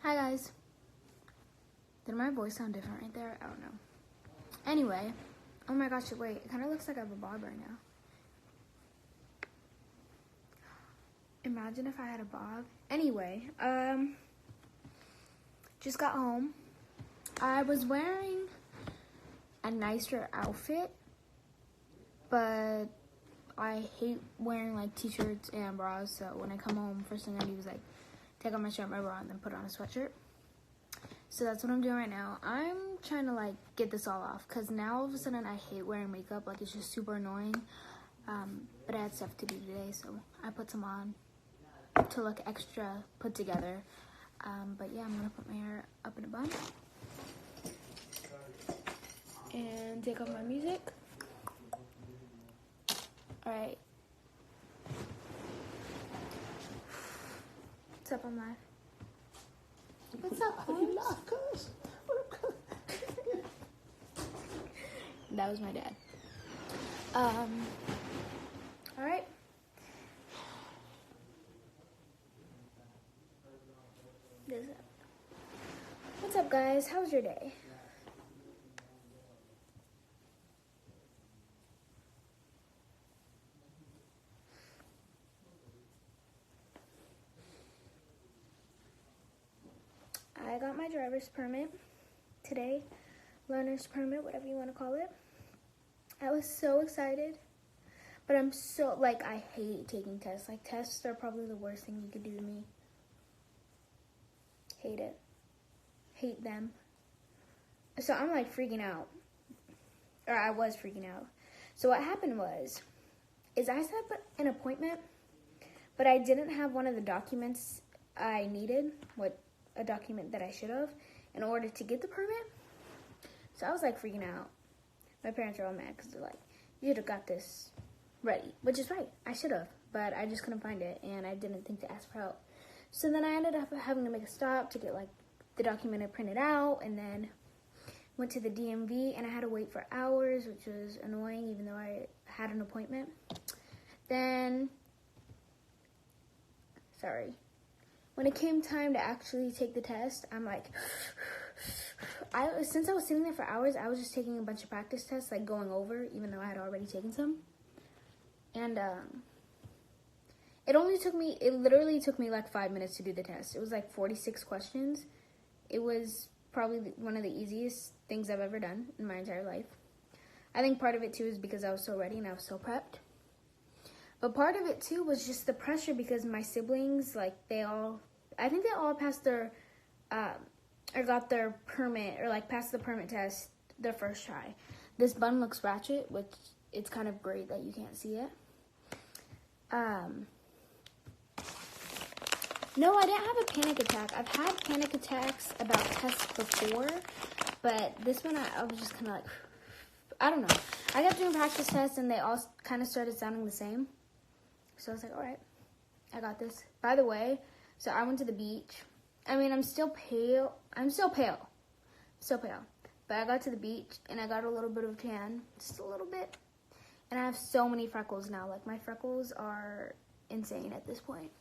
Hi guys. Did my voice sound different right there? I don't know. Anyway, oh my gosh, wait, it kind of looks like I have a bob right now. Imagine if I had a bob. Anyway, just got home. I was wearing a nicer outfit, but I hate wearing like t-shirts and bras, so when I come home, first thing I do is like take off my shirt, my bra, and then put on a sweatshirt. So that's what I'm doing right now. I'm trying to like get this all off because now all of a sudden I hate wearing makeup. Like it's just super annoying. But I had stuff to do today, so I put some on to look extra put together. But yeah, I'm gonna put my hair up in a bun and take off my music. All right. What's up? I'm live. What's up, Holmes? That was my dad. All right. What's up, guys? How was your day? I got my driver's permit today, learner's permit, whatever you want to call it. I was so excited, but I'm so, like, I hate taking tests. Like, tests are probably the worst thing you could do to me. Hate it. Hate them. So I'm, like, freaking out. Or I was freaking out. So what happened is I set up an appointment, but I didn't have one of the documents I needed, a document that I should have, in order to get the permit. So I was, like, freaking out. My parents are all mad because they're like, you should have got this ready, which is right. I should have, but I just couldn't find it, and I didn't think to ask for help. So then I ended up having to make a stop to get, like, the document I printed out, and then went to the DMV, and I had to wait for hours, which was annoying, even though I had an appointment. Then, when it came time to actually take the test, I'm like, since I was sitting there for hours, I was just taking a bunch of practice tests, like going over, even though I had already taken some. And it literally took me like 5 minutes to do the test. It was like 46 questions. It was probably one of the easiest things I've ever done in my entire life. I think part of it too is because I was so ready and I was so prepped. But part of it too was just the pressure because my siblings, like I think they all passed their, or got their permit, or like passed the permit test their first try. This bun looks ratchet, which it's kind of great that you can't see it. No, I didn't have a panic attack. I've had panic attacks about tests before, but this one I was just kind of like, I don't know. I kept doing practice tests and they all kind of started sounding the same. So I was like, all right, I got this. By the way, so I went to the beach. I mean, I'm still pale. But I got to the beach and I got a little bit of tan, just a little bit. And I have so many freckles now. Like, my freckles are insane at this point.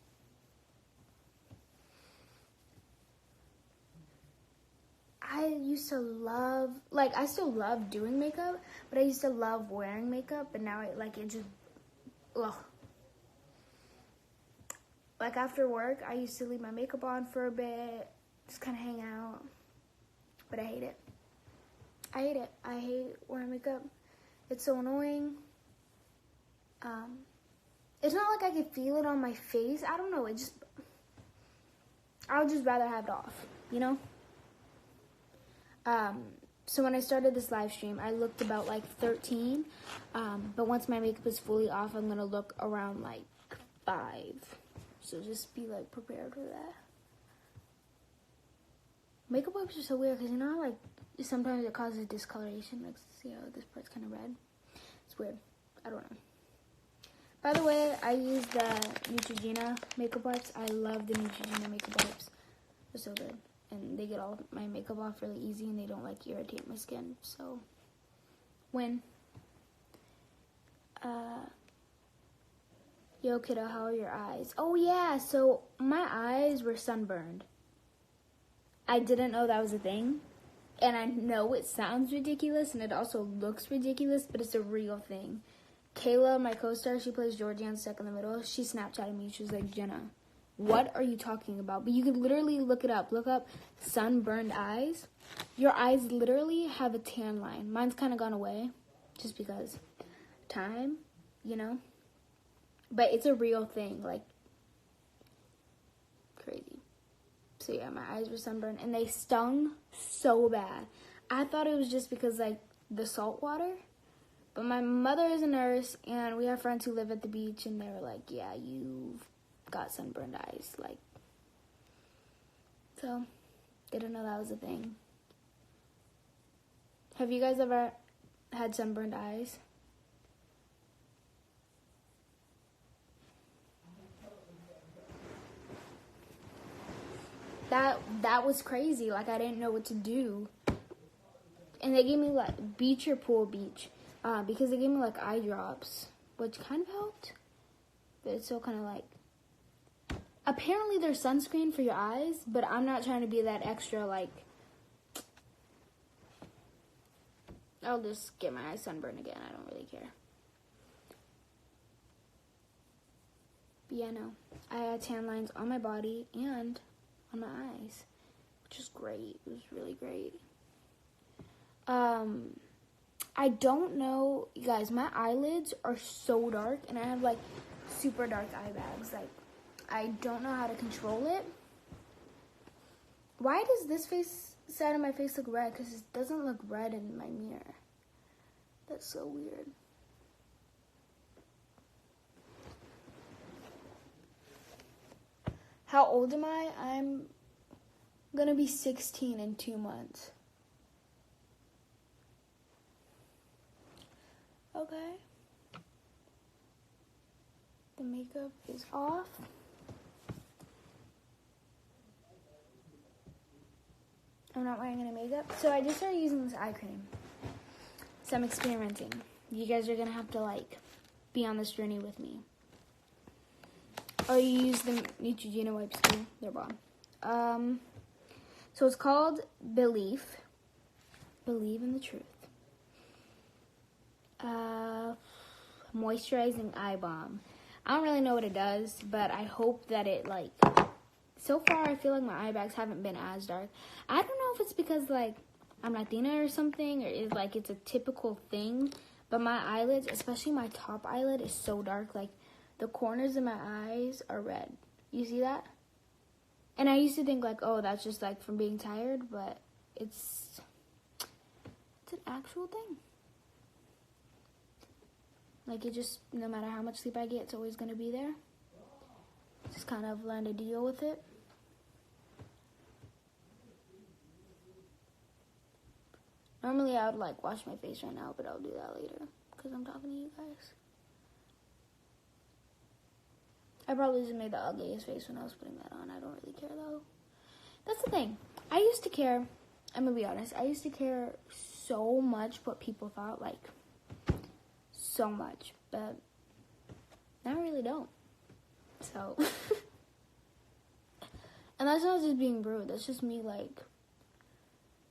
I used to love, like, I still love doing makeup, but I used to love wearing makeup, but now it just, ugh. Like, after work, I used to leave my makeup on for a bit, just kind of hang out, but I hate it. I hate wearing makeup. It's so annoying. It's not like I could feel it on my face. I don't know, I would just rather have it off, you know? So when I started this live stream, I looked about like 13, but once my makeup is fully off, I'm gonna look around like 5. So just be like prepared for that. Makeup wipes are so weird because you know how, like, sometimes it causes discoloration. Like, see how this part's kind of red? It's weird. I don't know. By the way, I use the Neutrogena makeup wipes. I love the Neutrogena makeup wipes. They're so good. And they get all my makeup off really easy and they don't like irritate my skin. So, yo kiddo, how are your eyes? Oh yeah, so my eyes were sunburned. I didn't know that was a thing. And I know it sounds ridiculous and it also looks ridiculous, but it's a real thing. Kayla, my co-star, she plays Georgie on Stuck in the Middle. She Snapchatted me. She was like, Jenna, what are you talking about? But you could literally look it up. Look up sunburned eyes. Your eyes literally have a tan line. Mine's kind of gone away just because time, you know. But it's a real thing, like crazy. So yeah, my eyes were sunburned and they stung so bad. I thought it was just because like the salt water. But my mother is a nurse and we have friends who live at the beach and they were like, yeah, you've got sunburned eyes. Like, so didn't know that was a thing. Have you guys ever had sunburned eyes? That was crazy. Like, I didn't know what to do. And they gave me, like, beach or pool beach. Because they gave me, like, eye drops. Which kind of helped. But it's still kind of, like... Apparently, there's sunscreen for your eyes. But I'm not trying to be that extra, like... I'll just get my eyes sunburned again. I don't really care. But yeah, no. I had tan lines on my body and... on my eyes, which is great. It was really great. I don't know, you guys, my eyelids are so dark, and I have, like, super dark eye bags. Like, I don't know how to control it. Why does this side of my face look red? Because it doesn't look red in my mirror. That's so weird. How old am I? I'm gonna be 16 in 2 months. Okay. The makeup is off. I'm not wearing any makeup. So I just started using this eye cream. So I'm experimenting. You guys are gonna have to, like, be on this journey with me. Oh, you use the Neutrogena wipes too? They're bomb. So it's called Believe. Believe in the truth. Moisturizing eye balm. I don't really know what it does, but I hope that it, like... So far, I feel like my eye bags haven't been as dark. I don't know if it's because, like, I'm Latina or something, or it's, like, it's a typical thing. But my eyelids, especially my top eyelid, is so dark. Like, the corners of my eyes are red. You see that? And I used to think, like, oh, that's just, like, from being tired. But it's an actual thing. Like, it just, no matter how much sleep I get, it's always going to be there. Just kind of learn to deal with it. Normally, I would, like, wash my face right now, but I'll do that later. Because I'm talking to you guys. I probably just made the ugliest face when I was putting that on. I don't really care, though. That's the thing. I used to care. I'm going to be honest. I used to care so much what people thought. Like, so much. But now I really don't. So. And that's not just being rude. That's just me, like,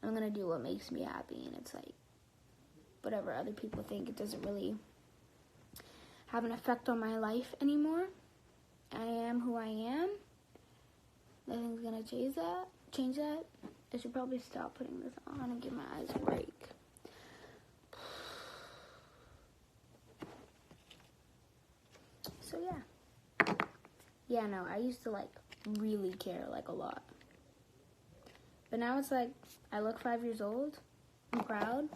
I'm going to do what makes me happy. And it's like, whatever other people think, it doesn't really have an effect on my life anymore. I am who I am. Nothing's gonna change that. I should probably stop putting this on and give my eyes a break. So yeah. Yeah, no, I used to, like, really care, like, a lot. But now it's like, I look 5 years old. I'm proud.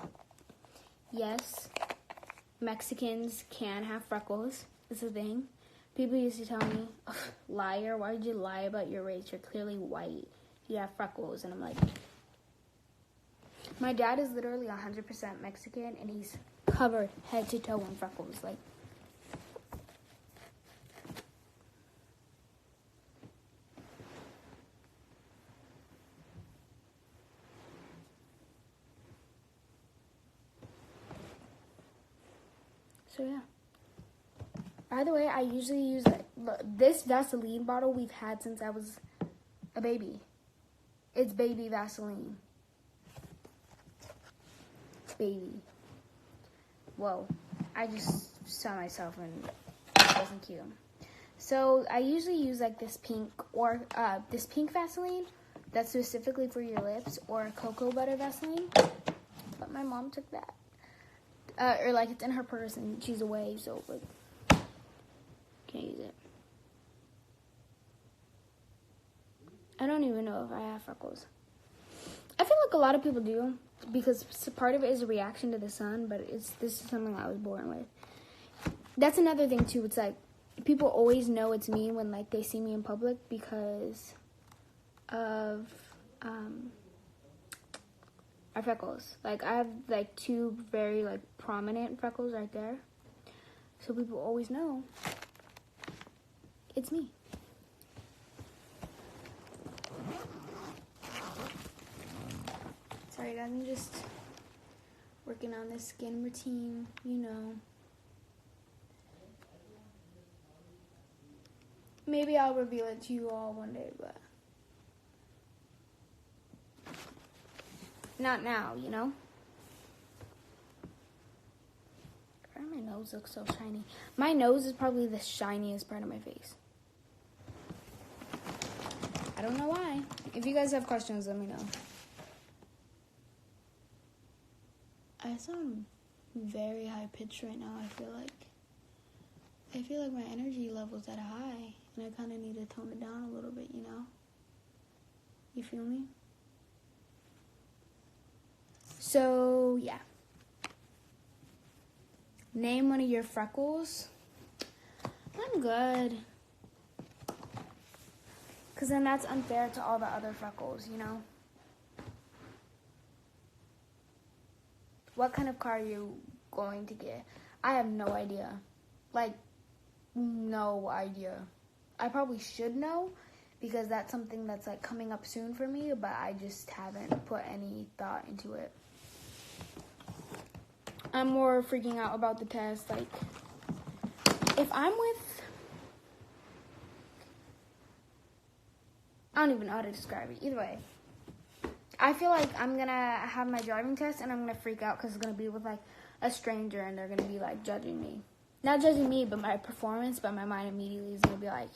Yes, Mexicans can have freckles. It's a thing. People used to tell me, liar, why did you lie about your race? You're clearly white. You have freckles. And I'm like, my dad is literally 100% Mexican, and he's covered head to toe in freckles. Like, so yeah. By the way, I usually use this Vaseline bottle we've had since I was a baby. It's baby Vaseline. Baby. Whoa. I just saw myself and it wasn't cute. So I usually use like this pink Vaseline that's specifically for your lips, or cocoa butter Vaseline. But my mom took that. Or like it's in her purse and she's away, so like can't use it. I don't even know if I have freckles. I feel like a lot of people do, because part of it is a reaction to the sun, but this is something I was born with. That's another thing too. It's like people always know it's me when like they see me in public because of my freckles. Like I have like 2 very like prominent freckles right there, so people always know it's me. Sorry guys, I'm just working on this skin routine, you know. Maybe I'll reveal it to you all one day, but not now, you know. Why does my nose look so shiny? My nose is probably the shiniest part of my face. I don't know why. If you guys have questions, let me know. I sound very high pitched right now. I feel like my energy level's at a high, and I kind of need to tone it down a little bit, you know? You feel me? So, yeah. Name one of your freckles. I'm good. Because then that's unfair to all the other freckles, you know? What kind of car are you going to get? I have no idea. Like, no idea. I probably should know, because that's something that's like coming up soon for me, but I just haven't put any thought into it. I'm more freaking out about the test. Like, if I'm with, I don't even know how to describe it. Either way, I feel like I'm going to have my driving test and I'm going to freak out because it's going to be with like a stranger and they're going to be like judging me. Not judging me, but my performance, but my mind immediately is going to be like,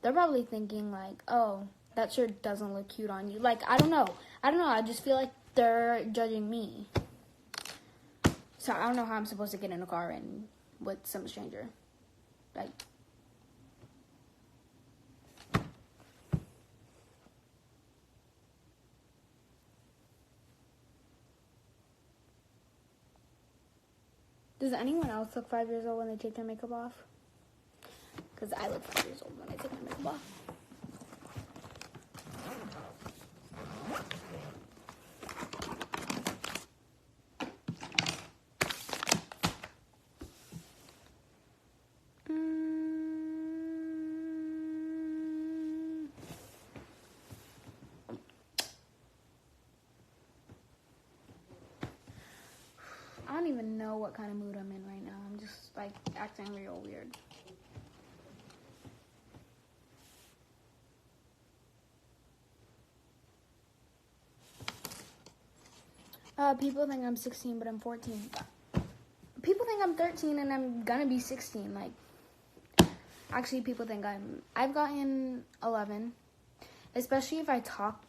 they're probably thinking like, oh, that shirt doesn't look cute on you. Like, I don't know. I just feel like they're judging me. So I don't know how I'm supposed to get in a car and with some stranger. Like, does anyone else look 5 years old when they take their makeup off? Because I look 5 years old when I take my makeup off. I don't even know what kind of mood I'm in right now. I'm just like acting real weird. People think I'm 16, but I'm 14. People think I'm 13 and I'm gonna be 16. Like, actually, people think I've gotten 11, especially if I talk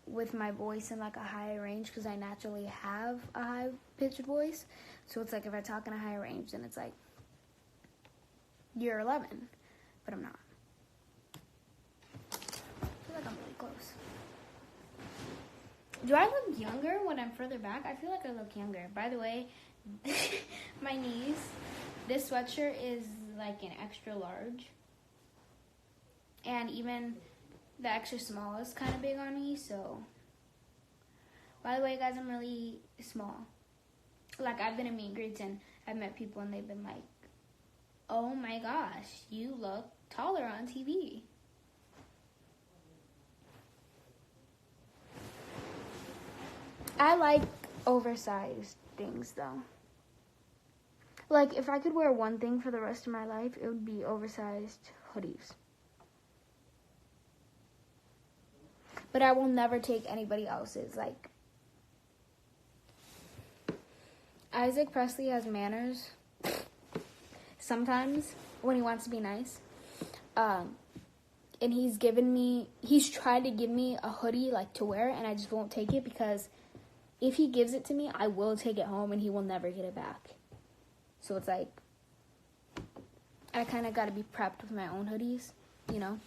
with my voice in like a higher range, because I naturally have a high pitched voice. So it's like if I talk in a higher range, then it's like, you're 11, but I'm not. I feel like I'm really close. Do I look younger when I'm further back? I feel like I look younger. By the way, my knees, this sweatshirt is like an extra large. And even the extra small is kind of big on me, so. By the way, guys, I'm really small. Like, I've been in meet and greets and I've met people and they've been like, oh my gosh, you look taller on TV. I like oversized things, though. Like, if I could wear one thing for the rest of my life, it would be oversized hoodies. But I will never take anybody else's. Like, Isaac Presley has manners sometimes when he wants to be nice. And he's tried to give me a hoodie, like, to wear, and I just won't take it because if he gives it to me, I will take it home and he will never get it back. So it's like, I kind of got to be prepped with my own hoodies, you know?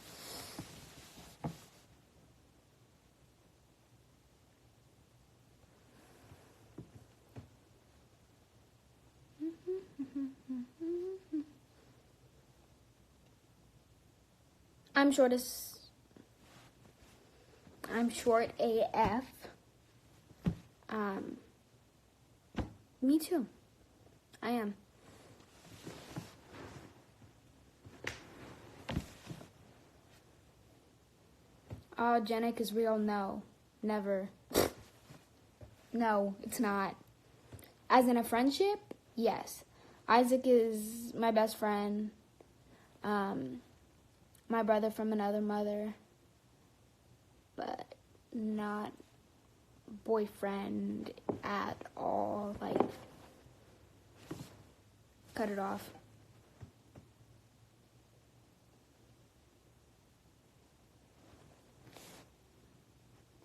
I'm short AF. Me too. I am. Oh, Jenna is real? No. Never. No, it's not. As in a friendship? Yes. Isaac is my best friend. My brother from another mother. But not boyfriend at all. Like, cut it off.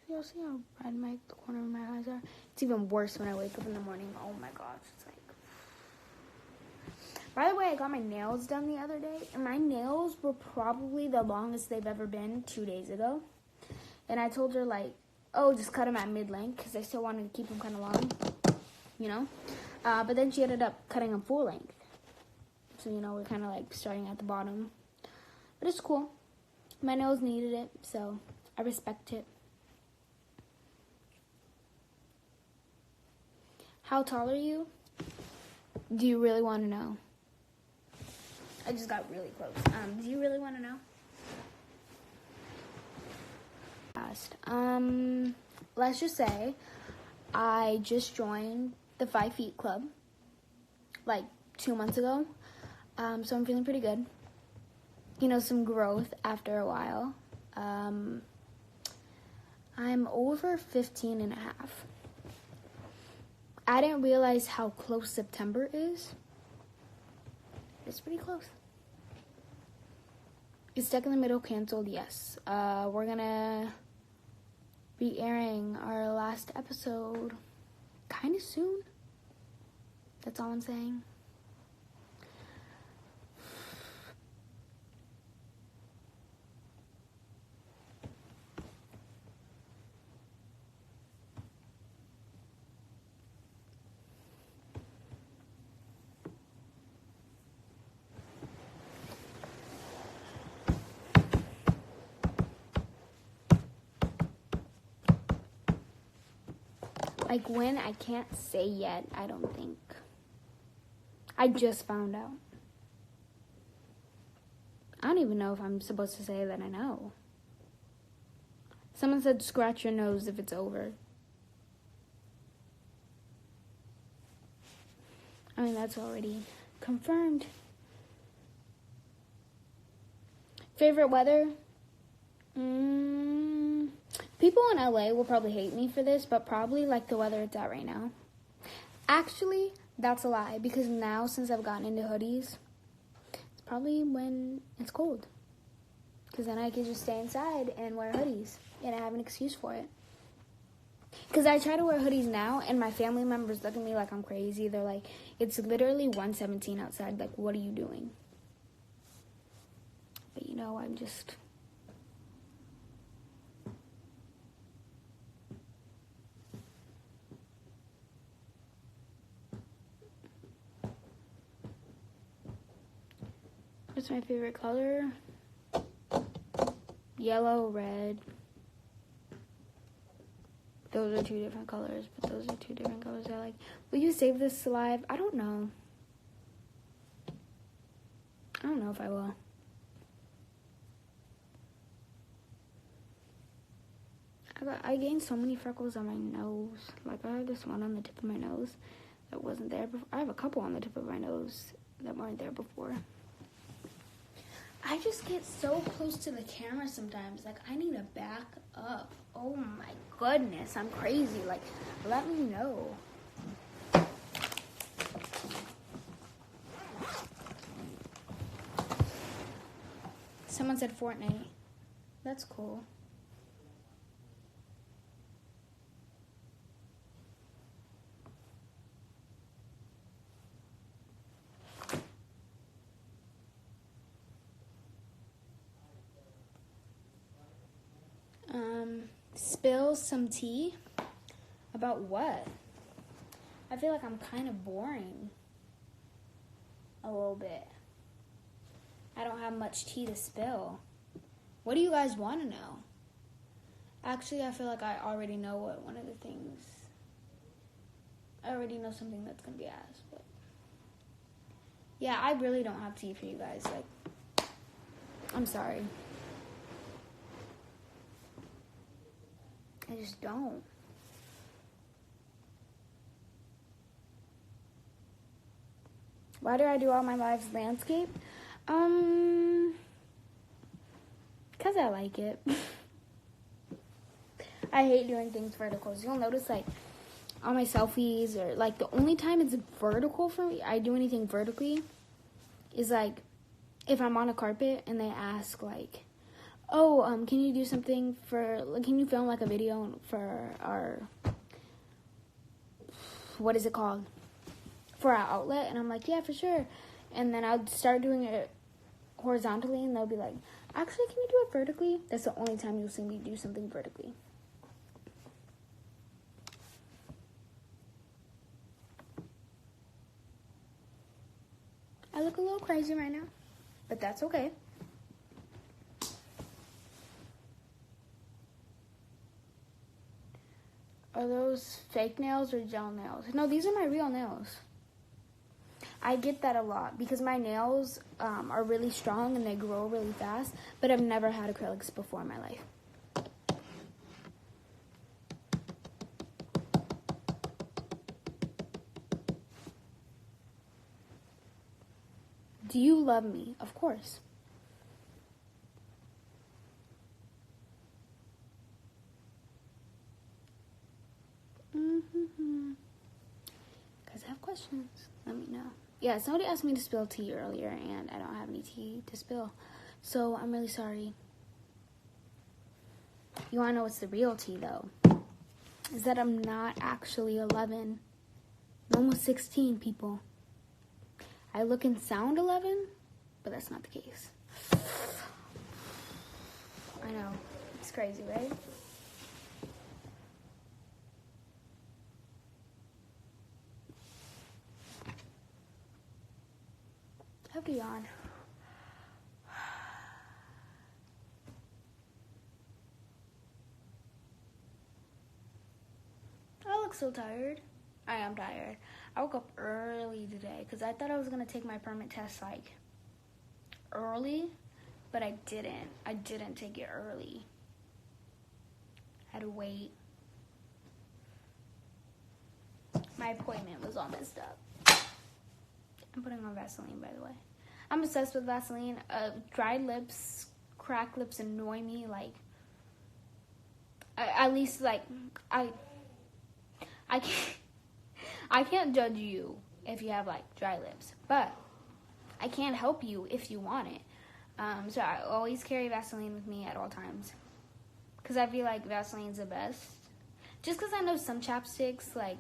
Y'all see how red the corner of my eyes are? It's even worse when I wake up in the morning. Oh my gosh, it's like... By the way, I got my nails done the other day, and my nails were probably the longest they've ever been 2 days ago. And I told her, like, oh, just cut them at mid-length, because I still wanted to keep them kind of long, you know? But then she ended up cutting them full length. So, you know, we're kind of, like, starting at the bottom. But it's cool. My nails needed it, so I respect it. How tall are you? Do you really want to know? I just got really close. Do you really want to know? Let's just say I just joined the 5 Feet Club like 2 months ago. So I'm feeling pretty good. You know, some growth after a while. I'm over 15 and a half. I didn't realize how close September is. It's pretty close. Is Stuck in the Middle canceled? Yes. We're gonna be airing our last episode kind of soon. That's all I'm saying. Like when, I can't say yet, I don't think. I just found out. I don't even know if I'm supposed to say that I know. Someone said scratch your nose if it's over. I mean, that's already confirmed. Favorite weather? People in LA will probably hate me for this, but probably like the weather it's at right now. Actually, that's a lie, because now since I've gotten into hoodies, it's probably when it's cold. Because then I can just stay inside and wear hoodies, and I have an excuse for it. Because I try to wear hoodies now, and my family members look at me like I'm crazy. They're like, it's literally 117 outside. Like, what are you doing? But, you know, I'm just... What's my favorite color? Yellow, red. Those are 2 different colors, but those are 2 different colors I like. Will you save this live? I don't know. I don't know if I will. I gained so many freckles on my nose. Like, I have this one on the tip of my nose that wasn't there before. I have a couple on the tip of my nose that weren't there before. I just get so close to the camera sometimes. Like, I need to back up. Oh my goodness, I'm crazy. Like, let me know. Someone said Fortnite. That's cool. Spill some tea? About what? I feel like I'm kind of boring. A little bit. I don't have much tea to spill. What do you guys want to know? Actually, I feel like I already know what one of the things... I already know something that's going to be asked, but... Yeah, I really don't have tea for you guys. Like, I'm sorry. I just don't. Why do I do all my lives landscape? Because I like it. I hate doing things verticals. You'll notice, like, on my selfies, or, like, the only time it's vertical for me, I do anything vertically, is, like, if I'm on a carpet and they ask, like, oh, can you do something for, like, can you film, like, a video for our, what is it called? For our outlet? And I'm like, yeah, for sure. And then I'll start doing it horizontally, and they'll be like, actually, can you do it vertically? That's the only time you'll see me do something vertically. I look a little crazy right now, but that's okay. Are those fake nails or gel nails? No, these are my real nails. I get that a lot because my nails are really strong and they grow really fast, but I've never had acrylics before in my life. Do you love me? Of course. Guys, I have questions. Let me know. Yeah, somebody asked me to spill tea earlier, and I don't have any tea to spill. So, I'm really sorry. You want to know what's the real tea, though? Is that I'm not actually 11. I'm almost 16, people. I look and sound 11, but that's not the case. I know. It's crazy, right? I have to yawn. I look so tired. I am tired. I woke up early today because I thought I was going to take my permit test, like, early, but I didn't. I didn't take it early. I had to wait. My appointment was all messed up. I'm putting on Vaseline, by the way. I'm obsessed with Vaseline. Dry lips, cracked lips annoy me. Like, at least, like, I can't judge you if you have, like, dry lips, but I can help you if you want it. So I always carry Vaseline with me at all times because I feel like Vaseline's the best. Just because I know some chapsticks, like,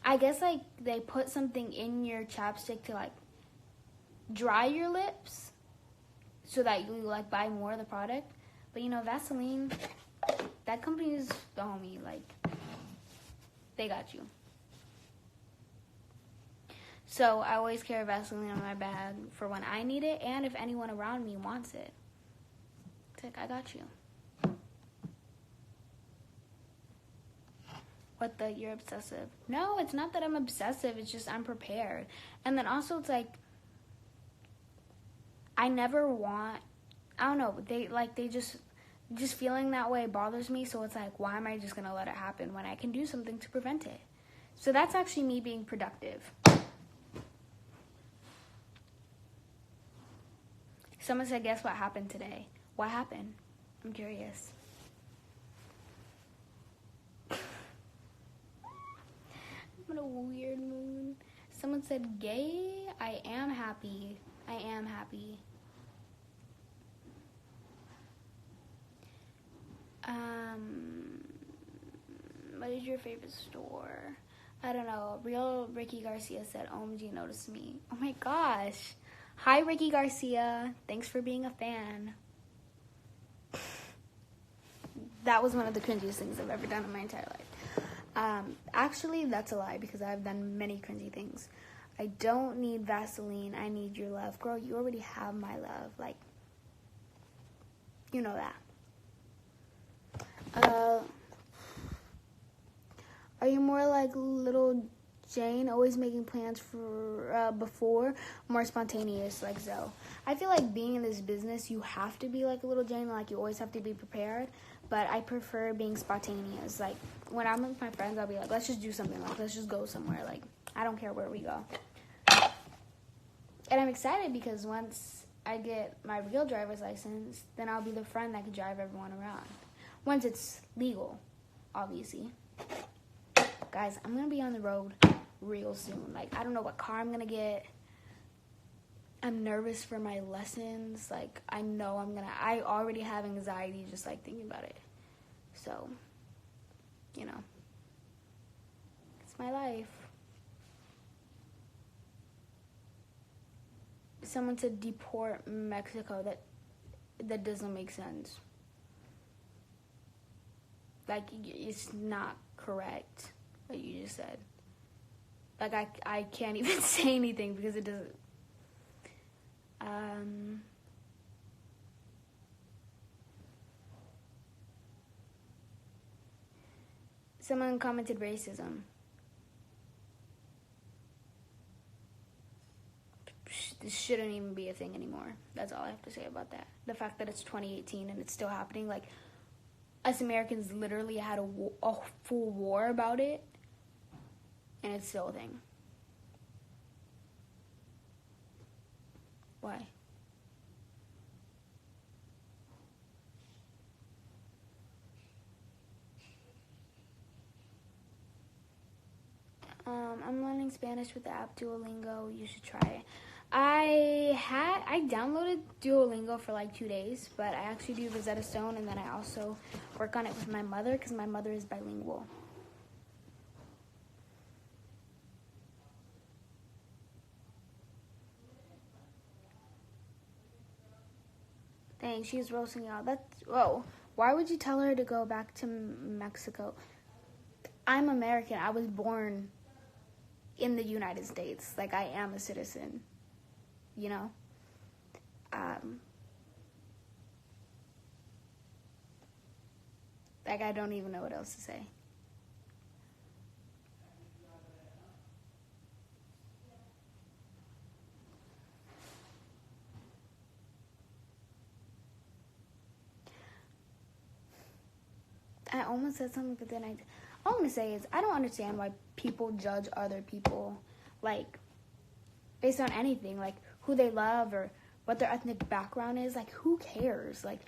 I guess, like, they put something in your chapstick to, like, dry your lips so that you, like, buy more of the product. But, you know, Vaseline, that company is the homie, like, they got you. So I always carry Vaseline in my bag for when I need it and if anyone around me wants it. It's like, I got you. What, the you're obsessive? No, it's not that I'm obsessive. It's just I'm prepared. And then also it's like, I never want, I don't know, they just feeling that way bothers me. So it's like, why am I just going to let it happen when I can do something to prevent it? So that's actually me being productive. Someone said, guess what happened today? What happened? I'm curious. Someone said gay. I am happy. I am happy. What is your favorite store? I don't know. Real Ricky Garcia said, OMG, notice me. Oh my gosh. Hi, Ricky Garcia. Thanks for being a fan. That was one of the cringiest things I've ever done in my entire life. Actually, that's a lie because I've done many cringy things. I don't need Vaseline. I need your love. Girl, you already have my love. Like, you know that. Are you more like little Jane, always making plans for before, more spontaneous like Zoe? I feel like being in this business, you have to be like a little Jane, like you always have to be prepared, but I prefer being spontaneous. Like, when I'm with my friends, I'll be like, let's just do something, like, let's just go somewhere, like, I don't care where we go. And I'm excited because once I get my real driver's license, then I'll be the friend that can drive everyone around. Once it's legal, obviously. Guys, I'm going to be on the road real soon. Like, I don't know what car I'm going to get. I'm nervous for my lessons. Like, I know I already have anxiety just, like, thinking about it. So, you know, it's my life. Someone said deport Mexico. That doesn't make sense. Like, it's not correct what you just said. Like, I can't even say anything because it doesn't. Someone commented racism. This shouldn't even be a thing anymore. That's all I have to say about that. The fact that it's 2018 and it's still happening. Like, us Americans literally had a full war about it, and it's still a thing. Why? I'm learning Spanish with the app Duolingo. You should try it. I downloaded Duolingo for like 2 days, but I actually do Rosetta Stone, and then I also work on it with my mother because my mother is bilingual. Dang, she's roasting y'all. Whoa. Why would you tell her to go back to Mexico? I'm American. I was born in the United States. Like, I am a citizen. You know? Like, I don't even know what else to say. I almost said something, but then all I'm going to say is I don't understand why people judge other people, like, based on anything, like, who they love or what their ethnic background is. Like, who cares? Like,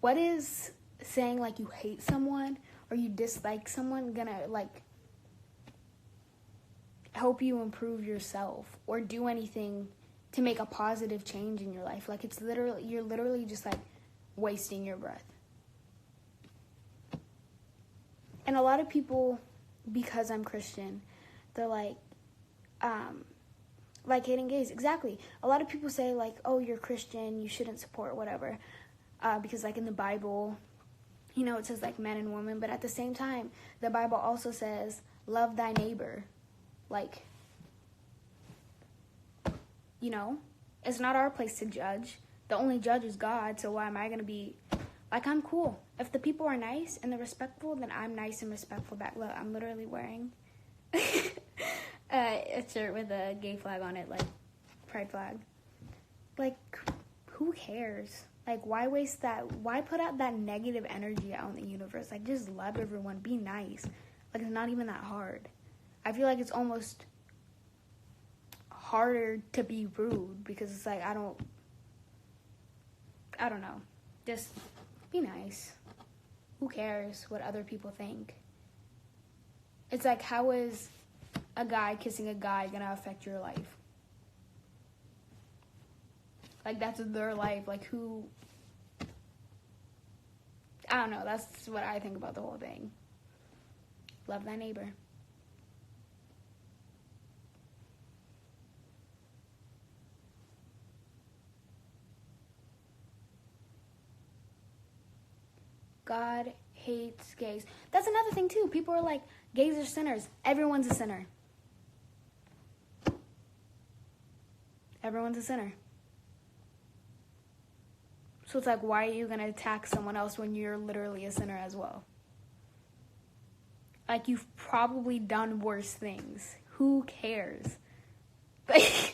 what is saying, like, you hate someone or you dislike someone gonna, like, help you improve yourself or do anything to make a positive change in your life? Like, you're literally just, like, wasting your breath. And a lot of people, because I'm Christian, they're like hating gays. Exactly. A lot of people say, like, oh, you're Christian, you shouldn't support whatever. Because, like, in the Bible, you know, it says, like, men and women. But at the same time, the Bible also says, love thy neighbor. Like, you know, it's not our place to judge. The only judge is God, so why am I going to be... Like, I'm cool. If the people are nice and they're respectful, then I'm nice and respectful back. Look, I'm literally wearing a shirt with a gay flag on it, like, pride flag. Like, who cares? Like, why waste that? Why put out that negative energy out in the universe? Like, just love everyone. Be nice. Like, it's not even that hard. I feel like it's almost harder to be rude because it's like, I don't know. Just... be nice. Who cares what other people think? It's like, how is a guy kissing a guy gonna affect your life? Like, that's their life. Like, who... I don't know. That's what I think about the whole thing. Love thy neighbor. God hates gays. That's another thing, too. People are like, gays are sinners. Everyone's a sinner. Everyone's a sinner. So it's like, why are you going to attack someone else when you're literally a sinner as well? Like, you've probably done worse things. Who cares? Like,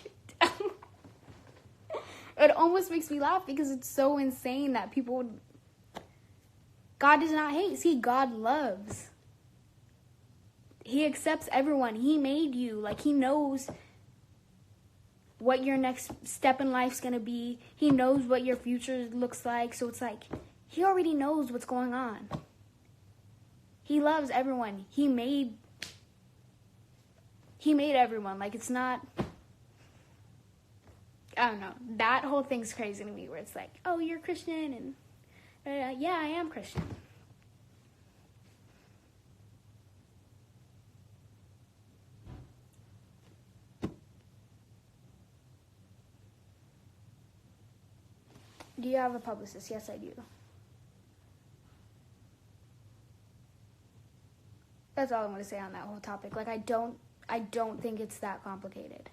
it almost makes me laugh because it's so insane that people... God does not hate. See, God loves. He accepts everyone. He made you. Like, he knows what your next step in life's going to be. He knows what your future looks like. So it's like, he already knows what's going on. He loves everyone. He made everyone. Like, it's not... I don't know. That whole thing's crazy to me where it's like, oh, you're Christian and... yeah, I am Christian. Do you have a publicist? Yes, I do. That's all I'm going to say on that whole topic. Like, I don't think it's that complicated.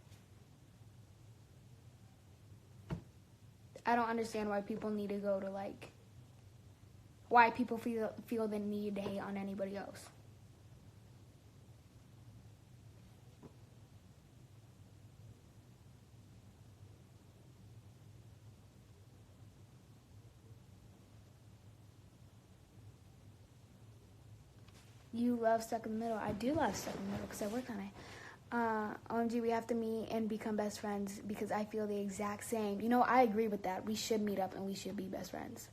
I don't understand why people need to go to, like... why people feel the need to hate on anybody else. You love stuck in the middle. I do love stuck in the middle because I work on it. OMG, we have to meet and become best friends because I feel the exact same. You know, I agree with that. We should meet up and we should be best friends.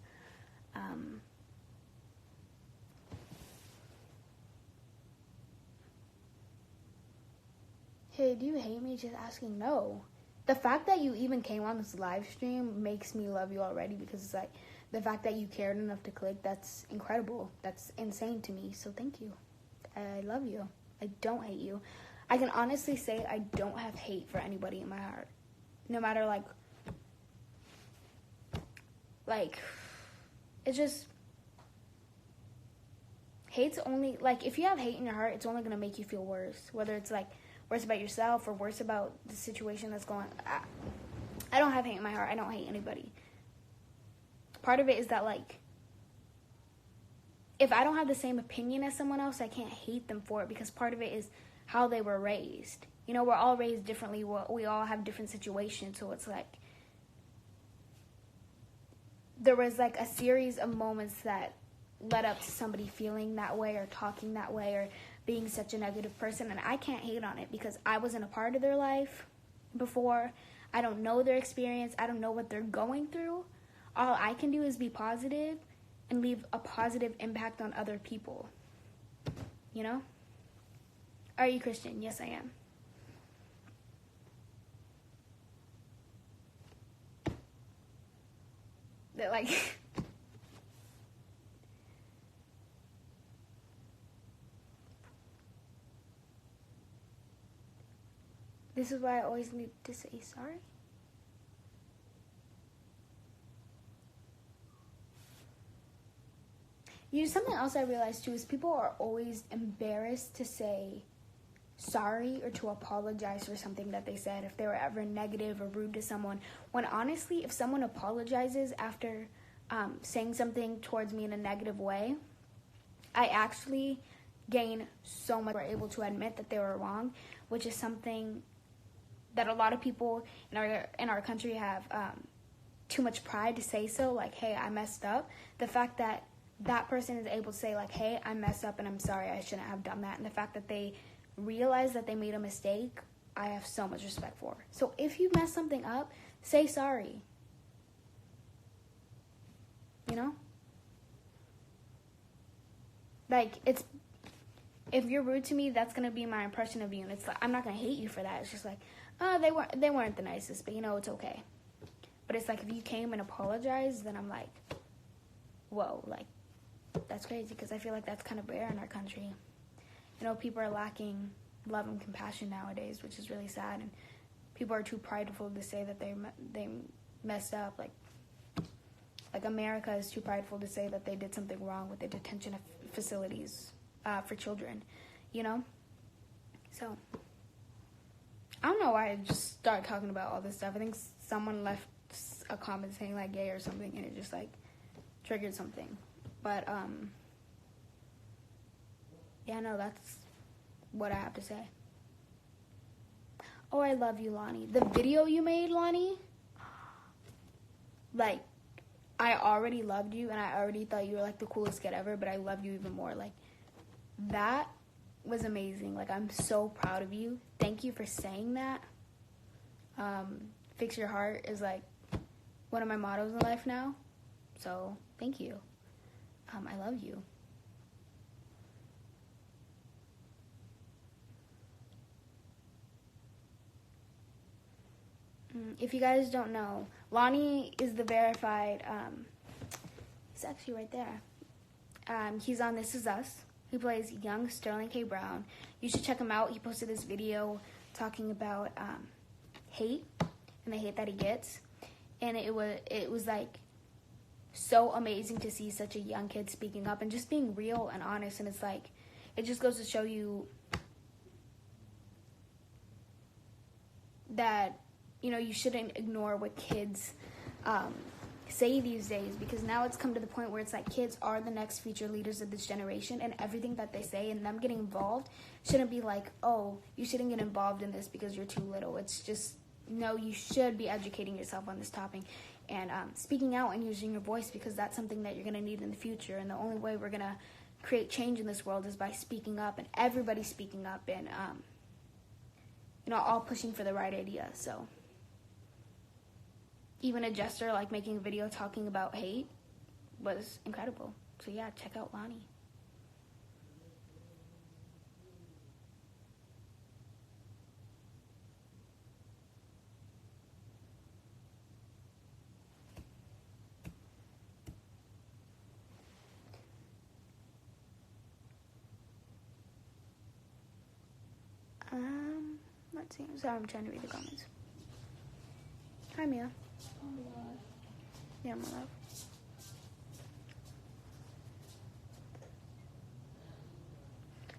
Hey, do you hate me? Just asking. No. The fact that you even came on this live stream makes me love you already because it's like the fact that you cared enough to click, that's incredible. That's insane to me. So thank you. I love you. I don't hate you. I can honestly say I don't have hate for anybody in my heart. No matter like it's just hate's only like if you have hate in your heart, it's only gonna make you feel worse. Whether it's like worse about yourself or worse about the situation that's going on. I don't have hate in my heart. I don't hate anybody. Part of it is that, like, if I don't have the same opinion as someone else, I can't hate them for it because part of it is how they were raised. You know, we're all raised differently. We all have different situations. So it's like there was, like, a series of moments that led up to somebody feeling that way or talking that way or being such a negative person, and I can't hate on it because I wasn't a part of their life before. I don't know their experience. I don't know what they're going through. All I can do is be positive and leave a positive impact on other people. You know? Are you Christian? Yes, I am. That, like... This is why I always need to say sorry. You know, something else I realized too is people are always embarrassed to say sorry or to apologize for something that they said if they were ever negative or rude to someone. When honestly, if someone apologizes after saying something towards me in a negative way, I actually gain so much. We're able to admit that they were wrong, which is something that a lot of people in our country have too much pride to say so. Like, hey, I messed up. The fact that that person is able to say, like, hey, I messed up and I'm sorry, I shouldn't have done that. And the fact that they realize that they made a mistake, I have so much respect for. So if you mess something up, say sorry. You know? Like, if you're rude to me, that's gonna be my impression of you, and it's like I'm not gonna hate you for that. It's just like, oh, they weren't the nicest, but you know, it's okay. But it's like if you came and apologized, then I'm like, whoa, like that's crazy, because I feel like that's kind of rare in our country. You know, people are lacking love and compassion nowadays, which is really sad, and people are too prideful to say that they messed up. Like America is too prideful to say that they did something wrong with the detention facilities for children, you know? So, I don't know why I just started talking about all this stuff. I think someone left a comment saying, like, gay or something, and it just, like, triggered something. But, yeah, no, that's what I have to say. Oh, I love you, Lonnie. The video you made, Lonnie, like, I already loved you, and I already thought you were, like, the coolest kid ever, but I love you even more. Like, that was amazing. Like, I'm so proud of you. Thank you for saying that. Fix your heart is, like, one of my mottos in life now. So, thank you. I love you. If you guys don't know, Lonnie is the verified, he's actually right there. He's on This Is Us. He plays young Sterling K. Brown. You should check him out. He posted this video talking about hate and the hate that he gets. And it was like so amazing to see such a young kid speaking up and just being real and honest. And it's like, it just goes to show you that, you know, you shouldn't ignore what kids say these days, because now it's come to the point where it's like kids are the next future leaders of this generation, and everything that they say and them getting involved shouldn't be like, oh, you shouldn't get involved in this because you're too little. It's just, no, you should be educating yourself on this topic and speaking out and using your voice, because that's something that you're going to need in the future. And the only way we're going to create change in this world is by speaking up, and everybody speaking up, and you know, all pushing for the right idea. So even a gesture like making a video talking about hate was incredible. So yeah, check out Lonnie. Let's see. Sorry, I'm trying to read the comments. Hi, Mia. Yeah, my love.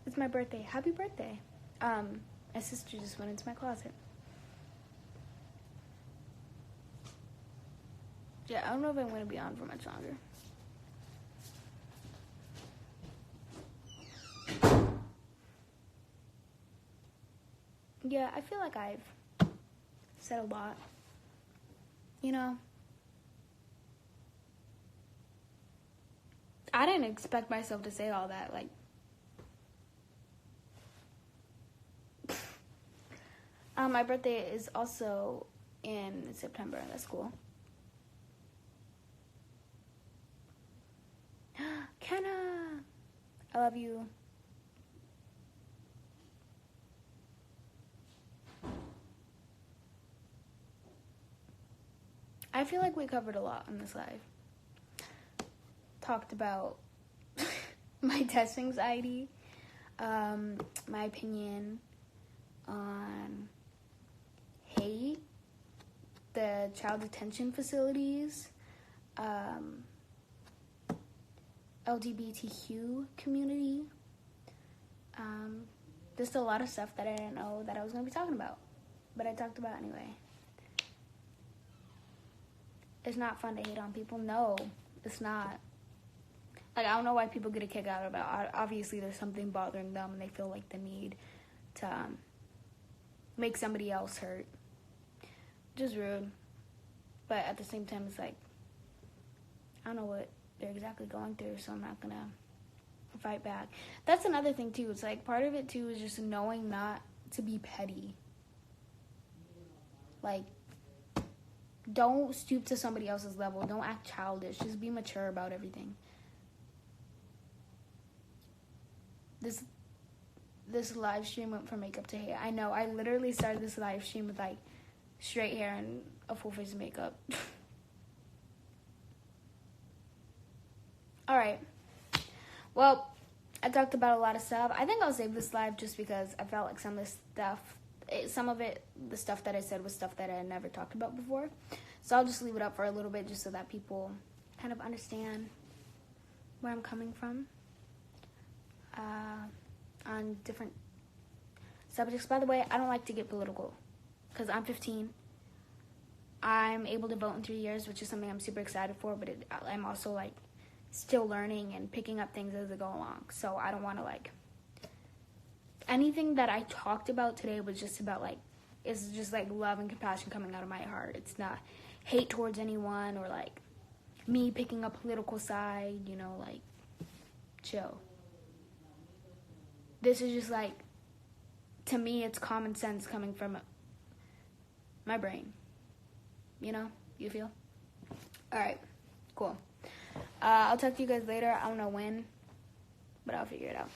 It's my birthday. Happy birthday. My sister just went into my closet. Yeah, I don't know if I'm going to be on for much longer. Yeah, I feel like I've said a lot. You know, I didn't expect myself to say all that. Like, my birthday is also in September. That's cool. Kenna, I love you. I feel like we covered a lot on this live. Talked about my test anxiety, my opinion on hate, the child detention facilities, LGBTQ community, just a lot of stuff that I didn't know that I was going to be talking about, but I talked about anyway. It's not fun to hate on people. No, it's not. Like, I don't know why people get a kick out of it. Obviously, there's something bothering them, and they feel like the need to make somebody else hurt. Just rude. But at the same time, it's like, I don't know what they're exactly going through, so I'm not going to fight back. That's another thing, too. It's like, part of it, too, is just knowing not to be petty. Like, don't stoop to somebody else's level. Don't act childish. Just be mature about everything. this live stream went from makeup to hair. I know, I literally started this live stream with, like, straight hair and a full face of makeup. Alright. Well, I talked about a lot of stuff. I think I'll save this live just because I felt like some of the stuff that I said was stuff that I had never talked about before. So I'll just leave it up for a little bit just so that people kind of understand where I'm coming from on different subjects. By the way, I don't like to get political because I'm 15. I'm able to vote in 3 years, which is something I'm super excited for, but I'm also, like, still learning and picking up things as I go along. So I don't want to, like, anything that I talked about today was just about, like, it's just, like, love and compassion coming out of my heart. It's not hate towards anyone or, like, me picking a political side, you know, like, chill. This is just, like, to me, it's common sense coming from my brain. You know? You feel? Alright, cool. I'll talk to you guys later. I don't know when, but I'll figure it out.